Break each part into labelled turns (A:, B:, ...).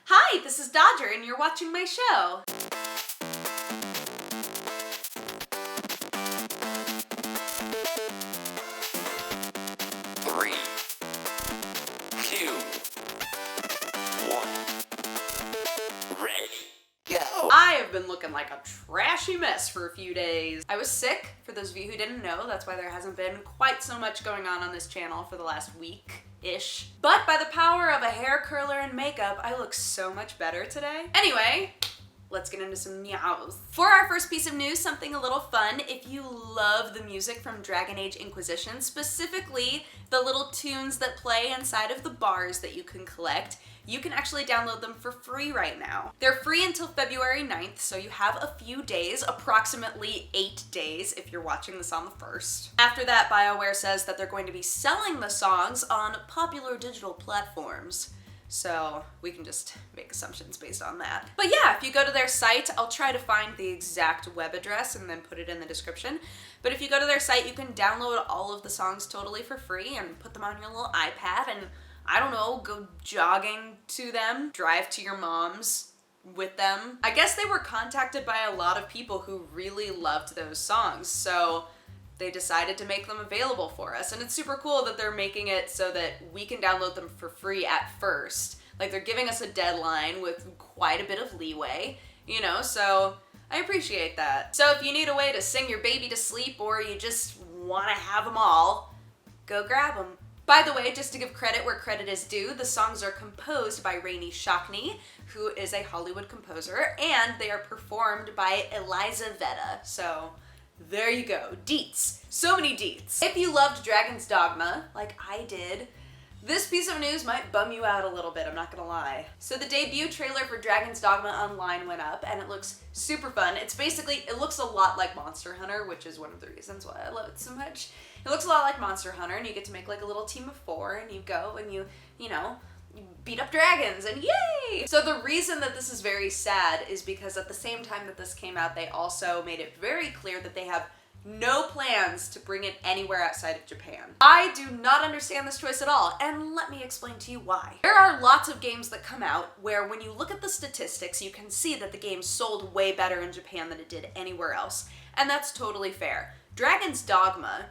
A: Hi, this is Dodger, and you're watching my show.
B: Three, two, one, ready, go.
A: I have been looking like a trashy mess for a few days. I was sick, for those of you who didn't know. That's why there hasn't been quite so much going on this channel for the last week-ish. But by the power of a hair curler and makeup, I look so much better today. Anyway, let's get into some news. For our first piece of news, something a little fun. If you love the music from Dragon Age Inquisition, specifically the little tunes that play inside of the bars that you can collect, you can actually download them for free right now. They're free until February 9th, so you have a few days, approximately 8 days if you're watching this on the 1st. After that, BioWare says that they're going to be selling the songs on popular digital platforms. So we can just make assumptions based on that. But yeah, if you go to their site, I'll try to find the exact web address and then put it in the description. But if you go to their site, you can download all of the songs totally for free and put them on your little iPad and, I don't know, go jogging to them, drive to your mom's with them. I guess they were contacted by a lot of people who really loved those songs, so they decided to make them available for us. And it's super cool that they're making it so that we can download them for free at first. Like, they're giving us a deadline with quite a bit of leeway, you know, so I appreciate that. So if you need a way to sing your baby to sleep or you just want to have them all, go grab them. By the way, just to give credit where credit is due, the songs are composed by Rainey Shockney, who is a Hollywood composer, and they are performed by Eliza Vita. So there you go, deets. So many deets. If you loved Dragon's Dogma, like I did, this piece of news might bum you out a little bit, I'm not gonna lie. So the debut trailer for Dragon's Dogma Online went up, and it looks super fun. It's basically, it looks a lot like Monster Hunter, which is one of the reasons why I love it so much. It looks a lot like Monster Hunter, and you get to make like a little team of 4, and you go and you beat up dragons, and yay! So the reason that this is very sad is because at the same time that this came out, they also made it very clear that they have no plans to bring it anywhere outside of Japan. I do not understand this choice at all, and let me explain to you why. There are lots of games that come out where when you look at the statistics, you can see that the game sold way better in Japan than it did anywhere else, and that's totally fair. Dragon's Dogma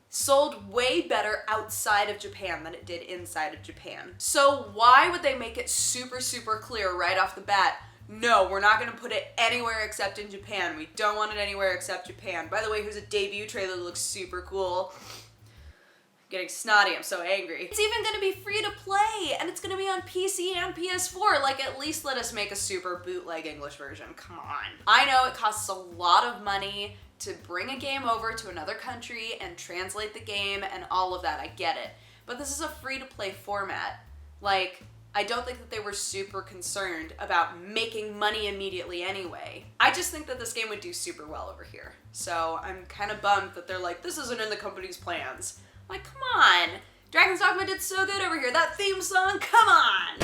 A: sold way better outside of Japan than it did inside of Japan. So why would they make it super, super clear right off the bat, no, we're not gonna put it anywhere except in Japan. We don't want it anywhere except Japan. By the way, here's a debut trailer that looks super cool. I'm getting snotty, I'm so angry. It's even gonna be free to play, and it's gonna be on PC and PS4. Like, at least let us make a super bootleg English version, come on. I know it costs a lot of money to bring a game over to another country and translate the game and all of that, I get it. But this is a free-to-play format. Like, I don't think that they were super concerned about making money immediately anyway. I just think that this game would do super well over here. So I'm kind of bummed that they're like, this isn't in the company's plans. Like, come on. Dragon's Dogma did so good over here. That theme song, come on.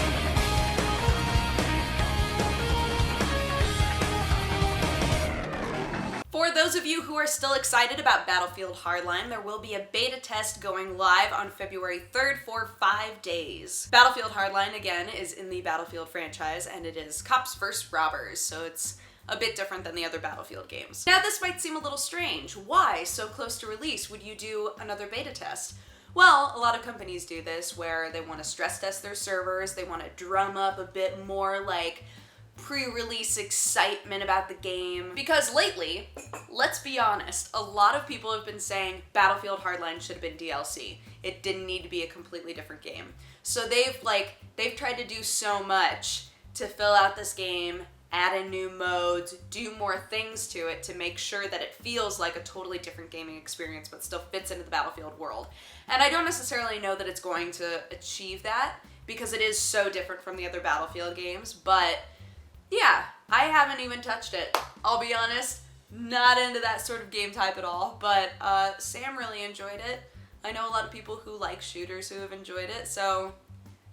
A: For those of you who are still excited about Battlefield Hardline, there will be a beta test going live on February 3rd for 5 days. Battlefield Hardline, again, is in the Battlefield franchise, and it is cops versus robbers, so it's a bit different than the other Battlefield games. Now, this might seem a little strange. Why, so close to release, would you do another beta test? Well, a lot of companies do this where they want to stress test their servers, they want to drum up a bit more like pre-release excitement about the game. Because lately, let's be honest, a lot of people have been saying Battlefield Hardline should have been DLC. It didn't need to be a completely different game. So they've tried to do so much to fill out this game, add in new modes, do more things to it to make sure that it feels like a totally different gaming experience but still fits into the Battlefield world. And I don't necessarily know that it's going to achieve that because it is so different from the other Battlefield games, but yeah, I haven't even touched it. I'll be honest, not into that sort of game type at all, but Sam really enjoyed it. I know a lot of people who like shooters who have enjoyed it, so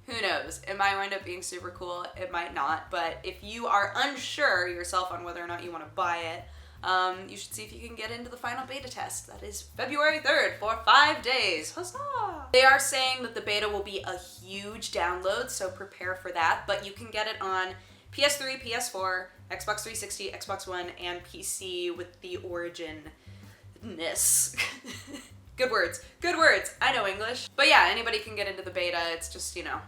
A: who knows? It might wind up being super cool, it might not, but if you are unsure yourself on whether or not you want to buy it, You should see if you can get into the final beta test. That is February 3rd for 5 days. Huzzah! They are saying that the beta will be a huge download, so prepare for that, but you can get it on PS3, PS4, Xbox 360, Xbox One, and PC with the Origin-ness. Good words. Good words. I know English. But yeah, anybody can get into the beta. It's just, you know,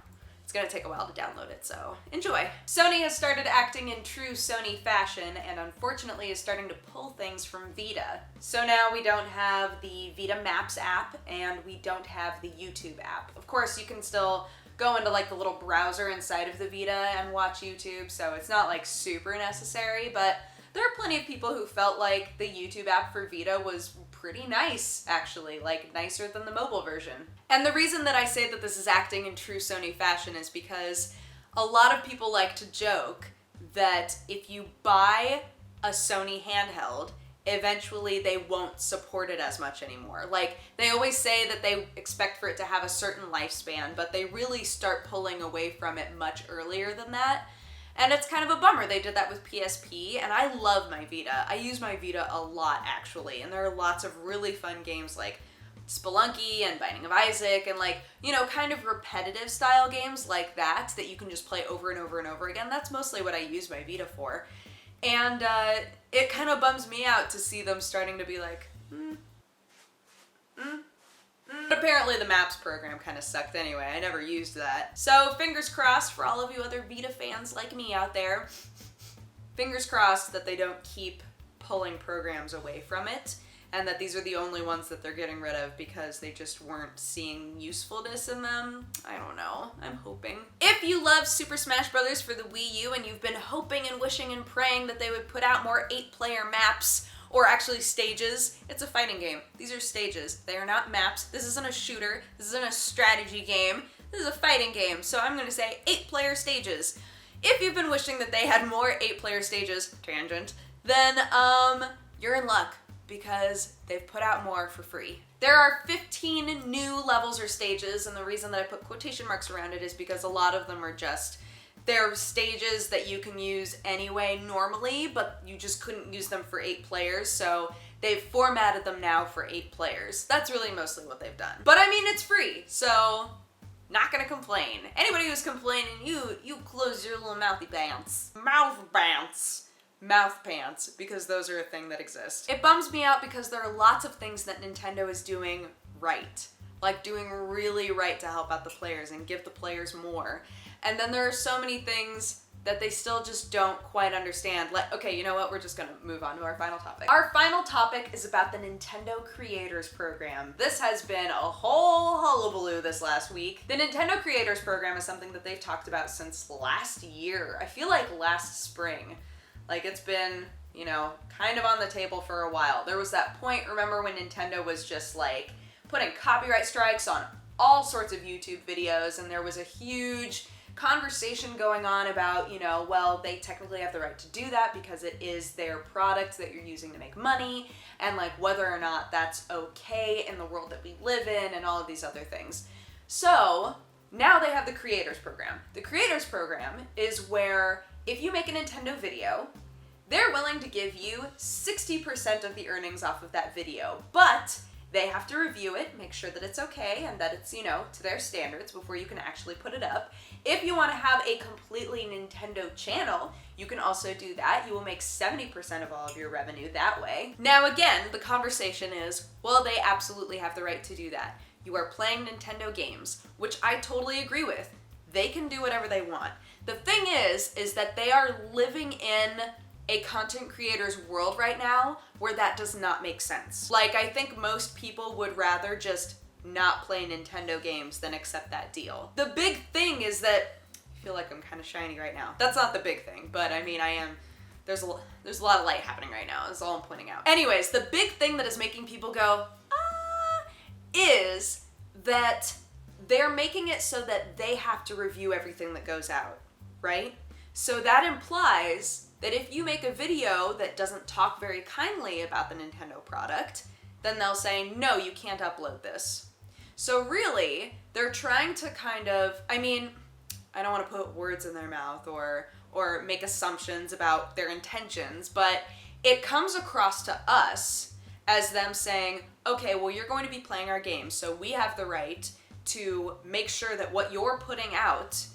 A: it's gonna take a while to download it, so enjoy. Sony has started acting in true Sony fashion and unfortunately is starting to pull things from Vita. So now we don't have the Vita Maps app and we don't have the YouTube app. Of course, you can still go into like the little browser inside of the Vita and watch YouTube, so it's not like super necessary, but there are plenty of people who felt like the YouTube app for Vita was pretty nice, actually, like nicer than the mobile version. And the reason that I say that this is acting in true Sony fashion is because a lot of people like to joke that if you buy a Sony handheld, eventually they won't support it as much anymore. Like, they always say that they expect for it to have a certain lifespan, but they really start pulling away from it much earlier than that. And it's kind of a bummer. They did that with PSP, and I love my Vita. I use my Vita a lot, actually, and there are lots of really fun games like Spelunky and Binding of Isaac and, like, you know, kind of repetitive style games like that you can just play over and over and over again. That's mostly what I use my Vita for. And it kind of bums me out to see them starting to be like, But apparently the Maps program kind of sucked anyway. I never used that. So fingers crossed for all of you other Vita fans like me out there. Fingers crossed that they don't keep pulling programs away from it and that these are the only ones that they're getting rid of because they just weren't seeing usefulness in them. I don't know. I'm hoping. If you love Super Smash Bros. For the Wii U and you've been hoping and wishing and praying that they would put out more 8-player maps, or actually stages. It's a fighting game. These are stages. They are not maps. This isn't a shooter. This isn't a strategy game. This is a fighting game. So I'm gonna say 8-player stages. If you've been wishing that they had more 8-player stages, tangent, then you're in luck because they've put out more for free. There are 15 new levels or stages, and the reason that I put quotation marks around it is because a lot of them are just they're stages that you can use anyway normally, but you just couldn't use them for 8 players, so they've formatted them now for 8 players. That's really mostly what they've done. But I mean, it's free, so not gonna complain. Anybody who's complaining, you close your little mouthy pants. Mouth pants, because those are a thing that exist. It bums me out because there are lots of things that Nintendo is doing right. Like doing really right to help out the players and give the players more. And then there are so many things that they still just don't quite understand. Okay, you know what? We're just gonna move on to our final topic. Our final topic is about the Nintendo Creators Program. This has been a whole hullabaloo this last week. The Nintendo Creators Program is something that they've talked about since last year. I feel like last spring. Like, it's been, you know, kind of on the table for a while. There was that point, remember, when Nintendo was just like putting copyright strikes on all sorts of YouTube videos, and there was a huge conversation going on about, you know, well, they technically have the right to do that because it is their product that you're using to make money, and like whether or not that's okay in the world that we live in and all of these other things. So now they have the Creators Program. The Creators Program is where if you make a Nintendo video, they're willing to give you 60% of the earnings off of that video, but they have to review it, make sure that it's okay and that it's, you know, to their standards before you can actually put it up. If you want to have a completely Nintendo channel, you can also do that. You will make 70% of all of your revenue that way. Now again, the conversation is, well, they absolutely have the right to do that. You are playing Nintendo games, which I totally agree with. They can do whatever they want. The thing is that they are living in a content creator's world right now where that does not make sense. Like, I think most people would rather just not play Nintendo games than accept that deal. The big thing is that, I feel like I'm kind of shiny right now. That's not the big thing, but I mean, there's a lot of light happening right now, is all I'm pointing out. Anyways, the big thing that is making people go, is that they're making it so that they have to review everything that goes out, right? So that implies that if you make a video that doesn't talk very kindly about the Nintendo product, then they'll say, no, you can't upload this. So really, they're trying to kind of, I mean, I don't want to put words in their mouth or make assumptions about their intentions, but it comes across to us as them saying, okay, well, you're going to be playing our game, so we have the right to make sure that what you're putting out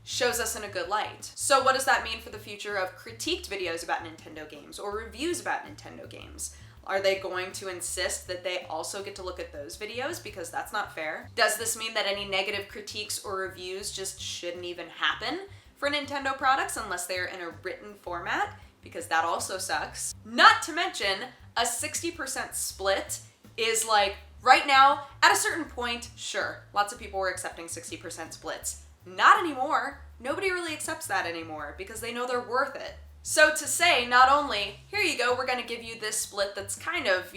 A: shows us in a good light. So what does that mean for the future of critiqued videos about Nintendo games or reviews about Nintendo games? Are they going to insist that they also get to look at those videos? Because that's not fair. Does this mean that any negative critiques or reviews just shouldn't even happen for Nintendo products unless they're in a written format? Because that also sucks. Not to mention, a 60% split is like, right now, at a certain point, sure, lots of people were accepting 60% splits. Not anymore. Nobody really accepts that anymore because they know they're worth it. So to say, not only, here you go, we're gonna give you this split that's kind of,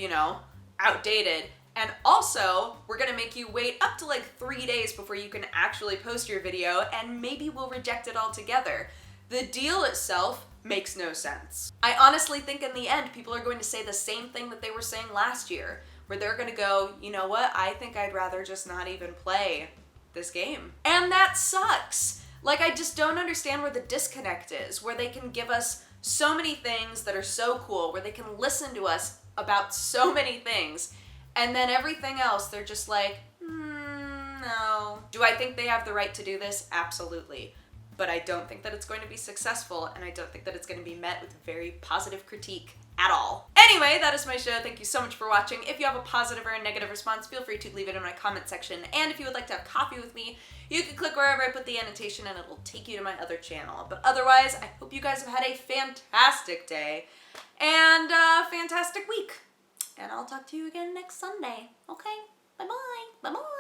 A: outdated, and also, we're gonna make you wait up to like 3 days before you can actually post your video, and maybe we'll reject it altogether. The deal itself makes no sense. I honestly think in the end, people are going to say the same thing that they were saying last year, where they're gonna go, you know what, I think I'd rather just not even play this game. And that sucks. Like, I just don't understand where the disconnect is, where they can give us so many things that are so cool, where they can listen to us about so many things, and then everything else, they're just like, no. Do I think they have the right to do this? Absolutely. But I don't think that it's going to be successful, and I don't think that it's going to be met with very positive critique at all. Anyway, that is my show. Thank you so much for watching. If you have a positive or a negative response, feel free to leave it in my comment section. And if you would like to have coffee with me, you can click wherever I put the annotation and it'll take you to my other channel. But otherwise, I hope you guys have had a fantastic day and a fantastic week. And I'll talk to you again next Sunday. Okay? Bye-bye. Bye-bye.